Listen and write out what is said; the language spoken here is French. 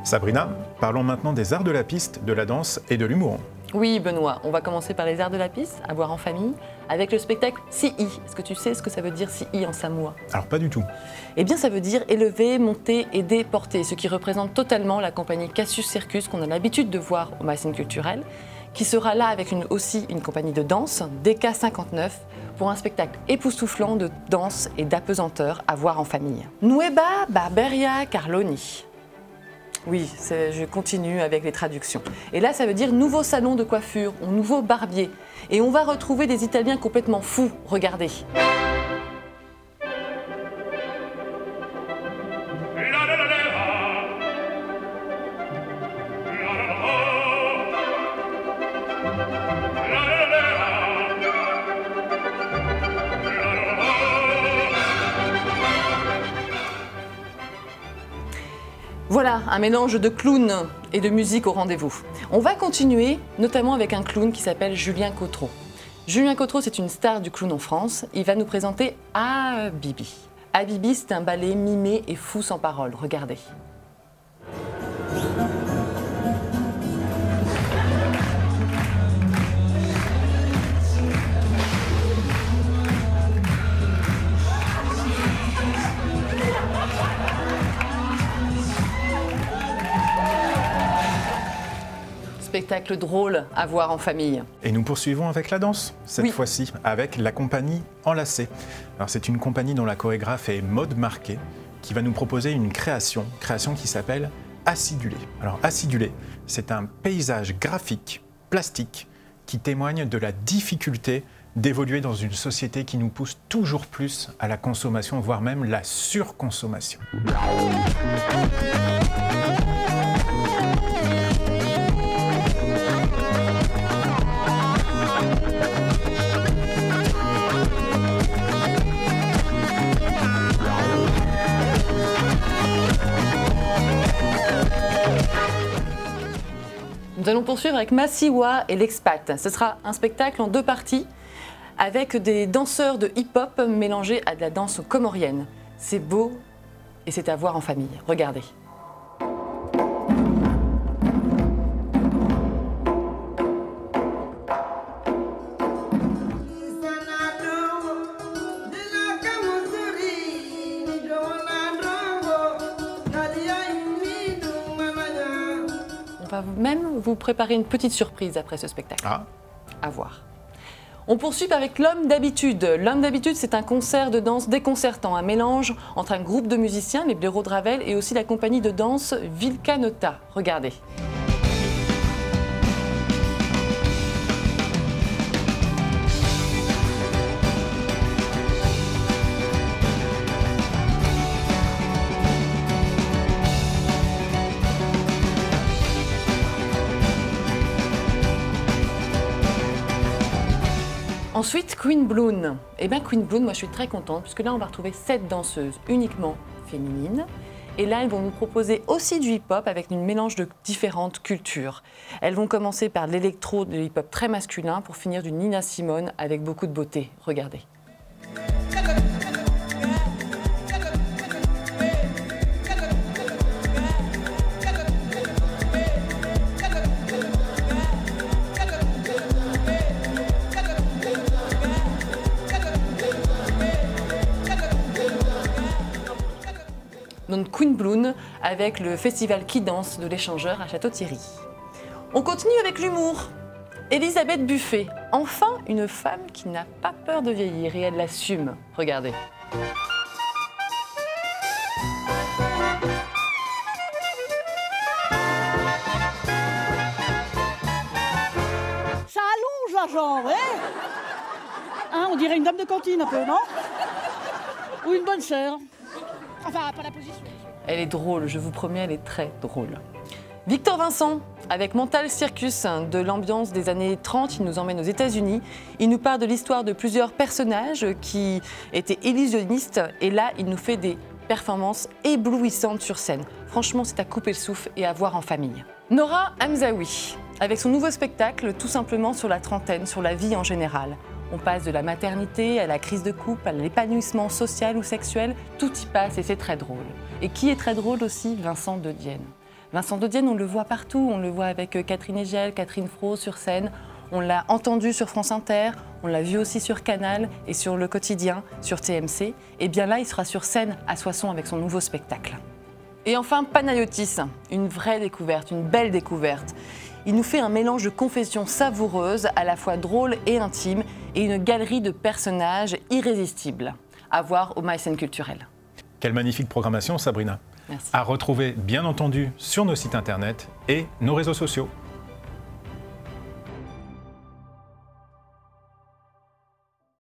Sabrina, parlons maintenant des arts de la piste, de la danse et de l'humour. Oui, Benoît, on va commencer par les arts de la piste, à voir en famille, avec le spectacle Si'i. Est-ce que tu sais ce que ça veut dire Si'i en samoa? Alors pas du tout. Eh bien, ça veut dire élever, monter, aider, porter, ce qui représente totalement la compagnie Cassius Circus qu'on a l'habitude de voir au Magazine culturel, qui sera là avec aussi une compagnie de danse, DK59, pour un spectacle époustouflant de danse et d'apesanteur à voir en famille. Nueva Barberia Carloni. Oui, je continue avec les traductions. Et là, ça veut dire nouveau salon de coiffure, ou nouveau barbier. Et on va retrouver des Italiens complètement fous, regardez. Voilà, un mélange de clown et de musique au rendez-vous. On va continuer, notamment avec un clown qui s'appelle Julien Cotreau. Julien Cotreau, c'est une star du clown en France. Il va nous présenter Habibi. Habibi, c'est un ballet mimé et fou sans parole. Regardez. Spectacle drôle à voir en famille. Et nous poursuivons avec la danse, cette fois-ci, avec la compagnie Enlacé. Alors c'est une compagnie dont la chorégraphe est Maud Marquet, qui va nous proposer une création qui s'appelle Acidulé. Alors Acidulé, c'est un paysage graphique, plastique, qui témoigne de la difficulté d'évoluer dans une société qui nous pousse toujours plus à la consommation, voire même la surconsommation. Nous allons poursuivre avec Masiwa et l'expat. Ce sera un spectacle en 2 parties avec des danseurs de hip-hop mélangés à de la danse comorienne. C'est beau et c'est à voir en famille. Regardez. On va même vous préparer une petite surprise après ce spectacle. Ah. À voir. On poursuit avec L'Homme d'habitude. L'Homme d'habitude, c'est un concert de danse déconcertant, un mélange entre un groupe de musiciens, les Blaireaux de Ravel, et aussi la compagnie de danse Vilcanota. Regardez. Ensuite, Queen Bloon. Eh bien, Queen Bloon, moi je suis très contente, puisque là on va retrouver 7 danseuses uniquement féminines. Et là, elles vont nous proposer aussi du hip-hop avec une mélange de différentes cultures. Elles vont commencer par l'électro, de hip-hop très masculin, pour finir du Nina Simone avec beaucoup de beauté. Regardez. Donc Queen Bloon avec le festival Qui Danse de l'Échangeur à Château-Thierry. On continue avec l'humour. Elisabeth Buffet, enfin une femme qui n'a pas peur de vieillir et elle l'assume. Regardez. Ça allonge la jambe, hein, on dirait une dame de cantine un peu, non? Ou une bonne sœur. Enfin, pas la position. Elle est drôle, je vous promets, elle est très drôle. Victor Vincent, avec Mental Circus, de l'ambiance des années 30, il nous emmène aux États-Unis. Il nous parle de l'histoire de plusieurs personnages qui étaient illusionnistes. Et là, il nous fait des performances éblouissantes sur scène. Franchement, c'est à couper le souffle et à voir en famille. Nora Hamzaoui, avec son nouveau spectacle, tout simplement sur la trentaine, sur la vie en général. On passe de la maternité à la crise de couple, à l'épanouissement social ou sexuel, tout y passe et c'est très drôle. Et qui est très drôle aussi? Vincent de Dienne. Vincent de Dienne, on le voit partout, on le voit avec Catherine Hegel, Catherine Fro sur scène, on l'a entendu sur France Inter, on l'a vu aussi sur Canal et sur Le Quotidien, sur TMC. Et bien là, il sera sur scène à Soissons avec son nouveau spectacle. Et enfin, Panayotis, une vraie découverte, une belle découverte. Il nous fait un mélange de confessions savoureuses, à la fois drôles et intimes, et une galerie de personnages irrésistibles. À voir au Maïsen Culturel. Quelle magnifique programmation, Sabrina. Merci. À retrouver, bien entendu, sur nos sites internet et nos réseaux sociaux.